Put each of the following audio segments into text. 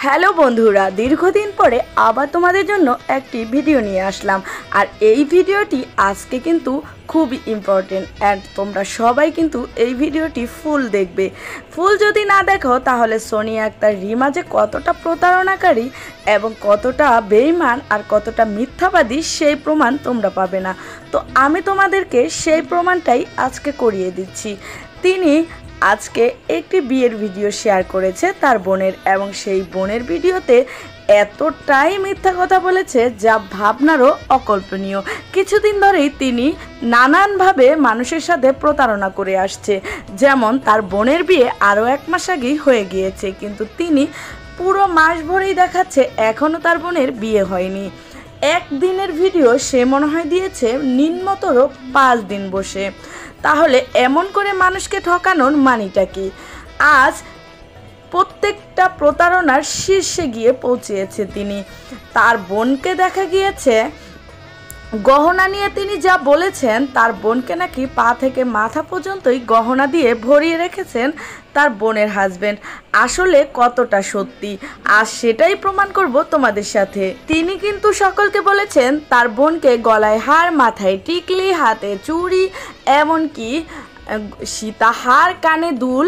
Hello বন্ধুরা, দীর্ঘদিন পরে আবার তোমাদের জন্য একটি ভিডিও নিয়ে আসলাম। আর এই ভিডিওটি আজকে কিন্তু খুবই ইম্পর্টেন্ট অ্যান্ড তোমরা সবাই কিন্তু এই ভিডিওটি ফুল দেখবে। ফুল যদি না দেখো তাহলে সোনিয়া আক্তার রিমা যে কতটা প্রতারণাকারী এবং কতটা বেঈমান আর কতটা মিথ্যাবাদী সেই প্রমাণ তোমরা পাবে না। তো আমি তোমাদেরকে সেই প্রমাণটাই আজকে করিয়ে দিচ্ছি। তিনি আজকে একটি বিয়ের ভিডিও শেয়ার করেছে তার বোনের, এবং সেই বোনের ভিডিওতে এতটাই মিথ্যা কথা বলেছে যা ভাবনারও অকল্পনীয়। কিছুদিন ধরেই তিনি নানানভাবে মানুষের সাথে প্রতারণা করে আসছে। যেমন তার বোনের বিয়ে আরও 1 মাস আগেই হয়ে গিয়েছে, কিন্তু তিনি পুরো মাস ভরেই দেখাচ্ছে এখনও তার বোনের বিয়ে হয়নি। একদিনের ভিডিও সে মনে হয় দিয়েছে নিম্নতর 5 দিন বসে। তাহলে এমন করে মানুষকে ঠকানোর মানেটা কি? আজ প্রত্যেকটা প্রতারণার শীর্ষে গিয়ে পৌঁছেছে তিনি। তার বোনকে দেখা গিয়েছে গহনা নিয়ে তিনি যা বলেছেন, তার বোনকে নাকি পা থেকে মাথা পর্যন্তই গহনা দিয়ে ভরিয়ে রেখেছেন তার বোনের হাজবেন্ড। আসলে কতটা সত্যি আর সেটাই প্রমাণ করব তোমাদের সাথে। তিনি কিন্তু সকলকে বলেছেন তার বোনকে গলায় হার, মাথায় টিকলি, হাতে চুড়ি, এমনকি সীতাহার, কানে দুল,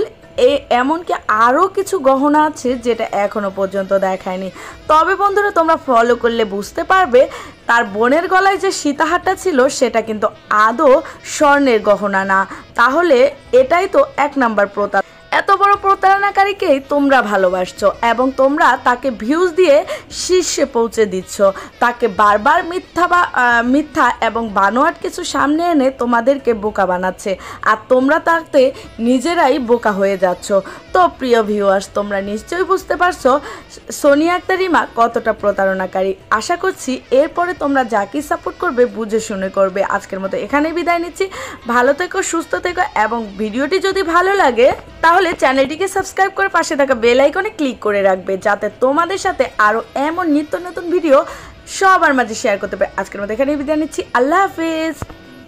এমনকি আরও কিছু গহনা আছে যেটা এখনও পর্যন্ত দেখায়নি। তবে বন্ধুরা, তোমরা ফলো করলে বুঝতে পারবে তার বোনের গলায় যে সীতাহারটা ছিল সেটা কিন্তু আদৌ স্বর্ণের গহনা না। তাহলে এটাই তো 1 নাম্বার প্রতারণা। এত বড় প্রতারণাকারীকেই তোমরা ভালোবাসছো এবং তোমরা তাকে ভিউজ দিয়ে শীর্ষে পৌঁছে দিচ্ছ। তাকে বারবার মিথ্যা এবং বানোয়াট কিছু সামনে এনে তোমাদেরকে বোকা বানাচ্ছে, আর তোমরা তাতে নিজেরাই বোকা হয়ে যাচ্ছ। তো প্রিয় ভিউয়ার্স, তোমরা নিশ্চয়ই বুঝতে পারছো সোনিয়া আক্তার রিমা কতটা প্রতারণাকারী। আশা করছি এরপরে তোমরা যাকে সাপোর্ট করবে বুঝে শুনে করবে। আজকের মতো এখানেই বিদায় নিচ্ছি। ভালো থেকো, সুস্থ থেকো, এবং ভিডিওটি যদি ভালো লাগে তাহলে চ্যানেলটিকে সাবস্ক্রাইব করে পাশে থাকা বেল আইকনে ক্লিক করে রাখবে, যাতে তোমাদের সাথে আরও এমন নিত্য নতুন ভিডিও সবার মাঝে শেয়ার করতে পারে। আজকের মতো এখানেই বিদায় নিচ্ছি। আল্লাহ হাফেজ।